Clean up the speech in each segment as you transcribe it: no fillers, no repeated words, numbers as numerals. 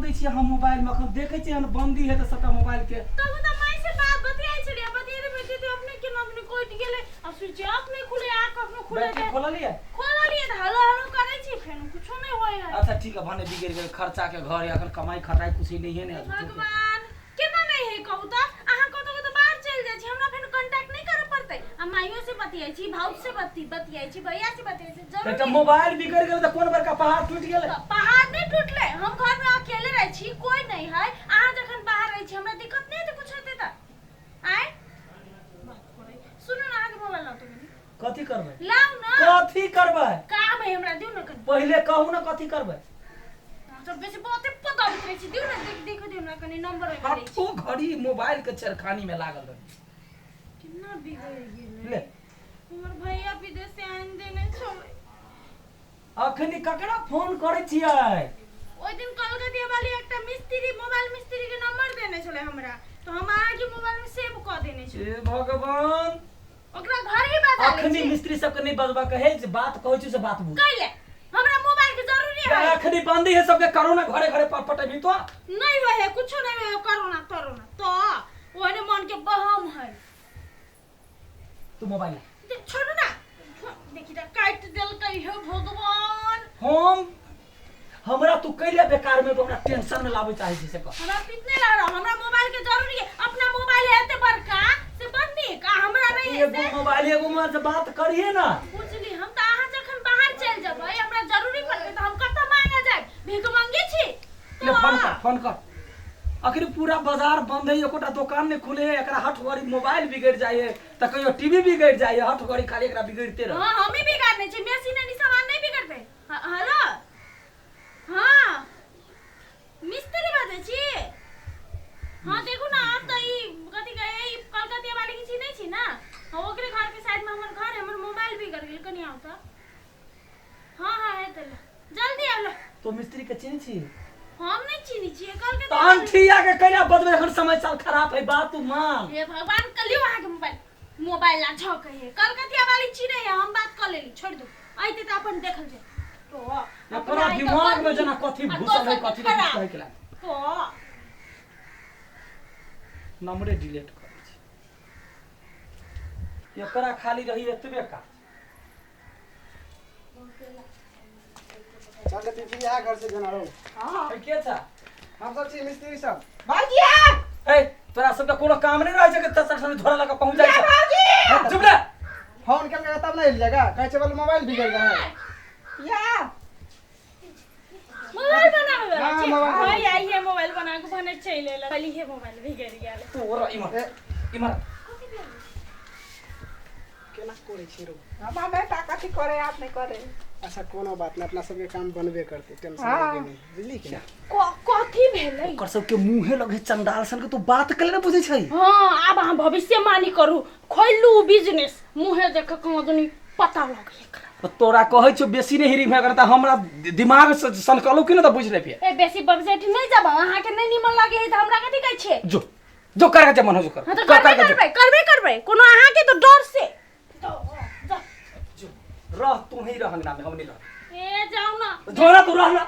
दै छी हम मोबाइल में अखन देखे छी हम बंदी है त सबटा मोबाइल के तब त माई से बात बतियाई छलिए बतियाते बतियाते अपने के अपने कोट गेले अब स्विच ऑफ नहीं खुले आ कखनो खुले बैटरी खोललिए त हेलो हेलो करे छी फेन कुछो नहीं होय है। अच्छा ठीक है भने बिगड़ गेल खर्चा के घर अखन कमाई खटाई कुछ नहीं है ने भगवान केना नहीं है कहू त अहाँ कतो बाहर चल जाय छी हमरा फेन कांटेक्ट नहीं करे पड़ते आ माइयो से बतियाई छी भाऊ से बतियाई छी भैया से बतियाई छी जरूर त मोबाइल बिगड़ गेल त कोन बड़का पहाड़ टूट गेल पहाड़ नहीं टूटले हम घर में अकेले रह छी कोई नहीं है अहाँ जखन बाहर रह छी हमरा दिक्कत नहीं है कुछ होते त आय सुनो ना आगे मोबाइल ला तो कथि करबै लाउ ना कथि करबै काम है हमरा दिउ न पहिले कहू ना कथि करबै सब बेसी बहुते पता उतरे छी दिउ ना देखो दिउ ना कनी नंबर है मेरे तो घड़ी मोबाइल के छरखानी में लागल रहे कितना बिगड़ गेल ले हमर भैया विदेश से आन देने छोड़े अखनी ककरा फोन करे छियै ओइ दिन कलकतिया वाली एकटा मिस्त्री मोबाइल मिस्त्री के नंबर देने छले हमरा तो हम अहाँ के मोबाइल में सेव क देने छी ए भगवान ओकरा घर ही बता ले अखनी मिस्त्री सब के नहीं बजबा कहे जे बात कहै छी से बात बुझ कैले हमरा मोबाइल के जरूरी है अखनी बंदी है सबके कोरोना घरे घरे पटपटबी तो नहीं होय है कुछो नहीं होय कोरोना कोरोना तो ओने मन के बहम है तू मोबाइल छोड़ ना देखि त काट देल कई है भगवान हम हमरा तू कैले बेकार में तो हमरा टेंशन में लावे चाहे छी से कह हमरा कितने ला रहा हमरा मोबाइल के जरूरी है अपना मोबाइल है ते बड़का से बंदी का हमरा नहीं है एगो मोबाइल एगो में से बात करिए ना बुझली हम त आहा जखन बाहर चल जबै हमरा जरूरी पड़ते त हम कत मांगे जाय भीख मांगे छी ले फोन कर आखिर पूरा बाजार बंद है एकोटा दुकान नहीं खुले है एकरा हट गरी मोबाइल बिगड़ जाए त कहियो टीवी बिगड़ जाए हट गरी खाली एकरा बिगड़ते रह हां हम ही बिगाड़ने छी मशीनरी सामान नहीं बिगड़ते हेलो हां मिस्त्री बाजे छी हां देखो ना आप त ई कथि कहे ई कलकतिया वाली की छी नहीं छी ना ओकरे घर के साइड में हमर घर है हमर मोबाइल बिगड़ गेल कनी आउ त हां हां है त जल्दी आउ तो मिस्त्री के चिन्ह छी हम नहीं चिनी छी कलकतिया तो अंठिया के कहिया बदबे एखन समय साल खराब है बात तू मान हे भगवान कलियो आहा के मोबाइल ला झक है कलकतिया वाली चिने है हम बात कर लेली छोड़ दो आइते त अपन देखल जे तो पूरा दिमाग में जना कथि घुसल है कथि नहीं कहे के ला तो नंबरे डिलीट कर छी एकरा खाली रही एतबे का चल के फिर यहाँ घर से जना रहो हां के था हम सब छी मिस्त्री सब भागिया ए तोरा सब के कोनो काम नहीं रह जे के तसर से झोरा लगा पहुंच जाए भागी चुप रह फोन करके तब नहीं लेगा कहे चल मोबाइल बिगड़ गया है या मोबाइल बना हाँ, छी मोबाइल हां आई है मोबाइल बना के भने चले ला कली है मोबाइल बिगड़ गेल तोरा इमर केना करे छी रो हमार बेटा कथी करे आप नहीं करे अच्छा कोनो बात नहीं अपना सबके काम बनबे करते टेंशन हाँ। लेके नहीं बुझली कि कथी भेलै ओकर सब के मुंहे लगे चंडाल सन के तू बात करे ना बुझै छै हां अब हम भविष्यवाणी करू खोलू बिजनेस मुहे देख के कदनी पता लगे एकरा तोरा कहै छौ बेसी नहीं हिरी में करता हमरा दिमाग से सनकलौ कि ना त बुझ ले फिर ए बेसी बजट नहीं जब अहाँ के नहीं निमन लगे है त हमरा कथी कहै छै जो कर के मन हो जो कर हां तो करबे कोनो अहाँ के तो डर से रह तू ही रह अंगना में हम नहीं रह ए जाओ ना जोरा तू रह ना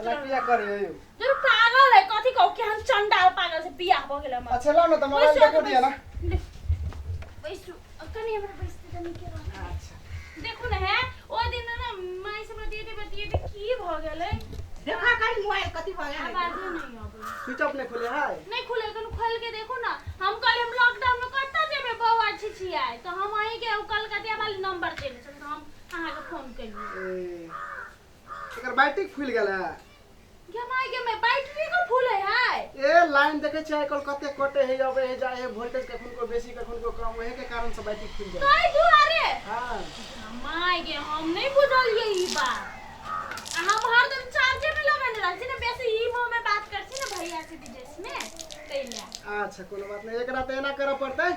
लकिया करे यो जो पागल है कथी कहू कि हम चंडाल पागल से बियाह भ गेल हम अच्छा लो ना तो मोबाइल देखो दिया ना बैसु कनी हमरा बैसते तनी के रह अच्छा देखो ना है ओ दिन ना माई से बतिये की भ गेलै देखा कर मोबाइल कथी भ गेल आवाज नहीं आबै स्विच ऑफ नहीं खुले है नहीं खुले कन खोल के देखो ना हम कल हम लॉकडाउन में कत्ता जेबे बौआ छी आए तो हम आही के कलकतिया वाली नंबर देले छन तो हम अहाँ के फोन केलिए एकर बैटरी फूल गेल है के माई के में बैटरी को फूल है ए लाइन देखे छै कल कते कटे है अबे है जाए है वोल्टेज कखन को बेसी कखन को कम है के कारण से बैटरी फूल जाए कई दुआरे हां माई के हम नहीं बुझलिए ई बात हम हरदम चार्जे में लगाने रहल छी ना बेसी ई मुंह में बात कर छी ना भैया से विदेश में तैला अच्छा कोनो बात नहीं एक रात एना करे पड़ते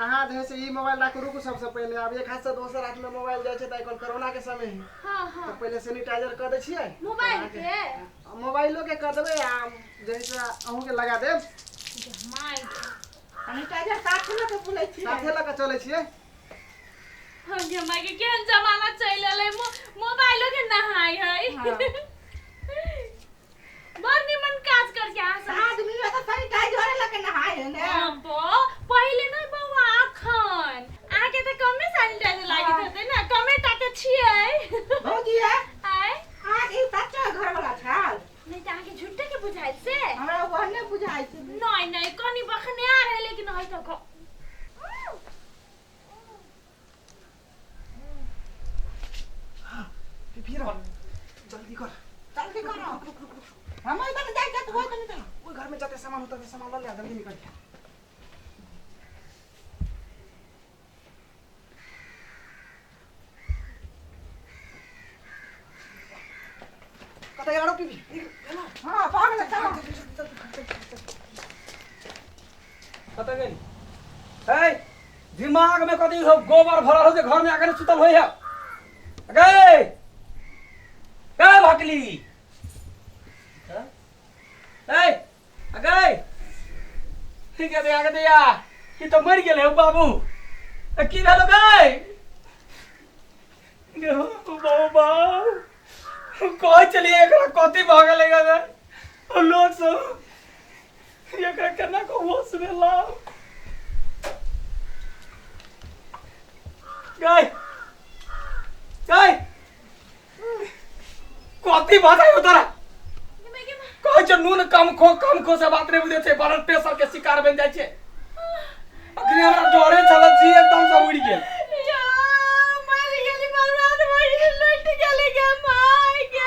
अहाँ जे से ई मोबाइल राख रुकू सबसे पहले अब एक हाथ से दोसर हाथ में मोबाइल जाय छै त एखन कोरोना के समय है हां तो हां पहले सैनिटाइजर कर दे छियै मोबाइल के मोबाइलो के कर देबै आ जैसे अहू के लगा देब माई सैनिटाइजर साथे में के बुलै छी साथे लगा चले छियै हम के माई के केहन जमाना चल रहले मोबाइलो के नहाई है झूठे के बुझाइल से हमरा वहने बुझाइ छै नहीं नहीं कनी बखने आ रहे लेकिन हई तो फिर जल्दी कर जल्दी करो हम इधर जाई के तू इधर नहीं वो घर में जाते सामान होता है सामान ले जल्दी निकल कता गेला टीवी हां पागल चलो कत गेली है दिमाग में कथी हो गोबर भरल हो जे घर में आके सुतल होय है अगे ए भकली ए अगे ठीक है आगे दे या ई तो मर गेले हो बाबू की भेलो गए बाबा कोई चलिए एकरा कथी भागल गए और लोग सब एकरा केना को होश में लाओ गाय गाय कथी भागाय हो तोरा कह छ नून कम खो से बात रे बुझे छे ब्लड प्रेशर के शिकार बन जाय छे अखनी हमरा डरे चलत छी एकदम से उड़ गेल या मर गेली बर्बाद मर गेली लुट गेली गे माय गे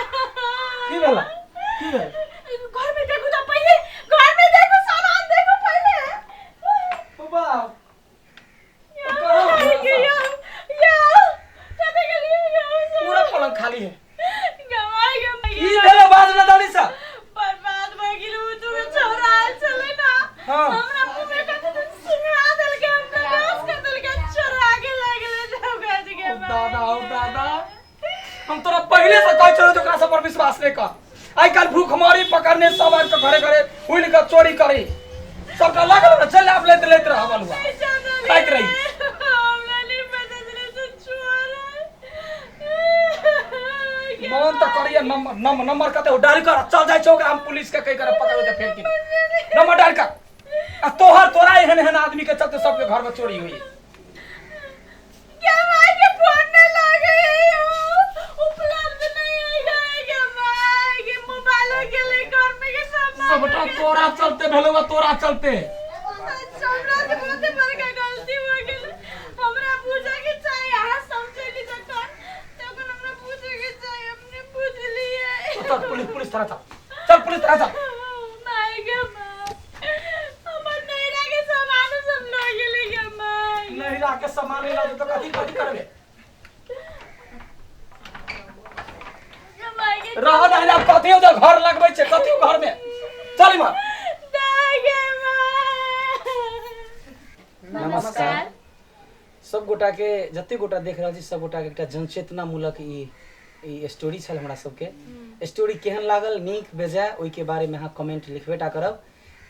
की भेला की भेल घर में देखो तो पहले घर में देखो सामान देखो पहले बाबा पूरा पलंग खाली है की भेलो बाज न दाली सा बर्बाद हो गेलू तू छोरा चले ना हां हमरा मुंह में कत सिंगड़ा देल के हमरा नाश कर देल के चोरा के लागले जाओ गाज के ओ दादा हम तोरा पहले से कह चलो तोरा सब पर विश्वास नहीं कर आई काल भूखमरी पकड़ने सब आके घरे घरे हुइल के चोरी करी सबका लागल न चल आप लेते रह बलुआ खाइत रही हमरा नहीं पता चले तो चोरा मन तो करिए नंबर कते डायल कर चल जाय चौक हम पुलिस के कह कर पकड़ दे फेर की नंबर डायल कर आ तोरा एहन आदमी के चलते सबके घर में चोरी हुई क्या माय के फोन न लगे उपलब्ध नहीं है क्या माय के मोबाइल के ले घर में के सबटा तोरा चलते भेलवा तोरा चलते हमरा से बहुत बड़का गलती हो गेल हमरा पूछे के चाहिए आहा समझेली जखन तखन हमरा पूछे के चाहिए हमने पूछ लिए चल पुलिस थाना चल पुलिस थाना चल माय के माय हमर नैरा के सामान सब ले गेली के माय नहीं राके सामान ले तो कथी करबे माय के रह दहिना कथी उधर घर लगबै छे कथी घर में चल मां नमस्कार सब गोटा के जते गोटा देख रहल छी सब गोटा के एकटा जनचेतना मूलक ई स्टोरी छल हमरा सबके स्टोरी केहन लागल नीक बेजाय ओइ के बारे में अहाँ कमेंट लिखबेटा करब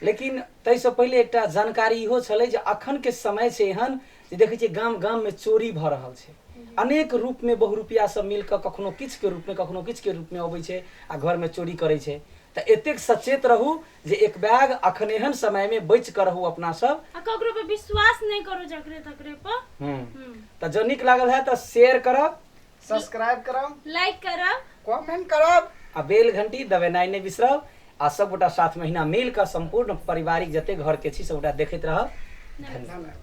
लेकिन तै से पहले एकटा जानकारी इहो छलै जे अखन के समय छै एहन जे देखै छियै गाम गाम में चोरी भ रहल छै अनेक रूप में बहुरूपिया सब मिल के कखनो किछ के रूप में कखनो किछ के रूप में अबै छै आ घर में चोरी करै छै त एतेक सचेत रहू जे एक बैग अखन एहन समय में बच कर रहू अपना सब आ ककरो पे विश्वास नहीं करो जकरे तकरे पर त जो नीक लागल है त शेयर करब सब्सक्राइब करब लाइक करब कमेंट करब आ बेल घंटी दबेनाइ नहीं बिसरब आ सब गोटा साथ महीना मिल कर संपूर्ण पारिवारिक जते घर के छी सब गोटा देखैत रहब धन्यवाद।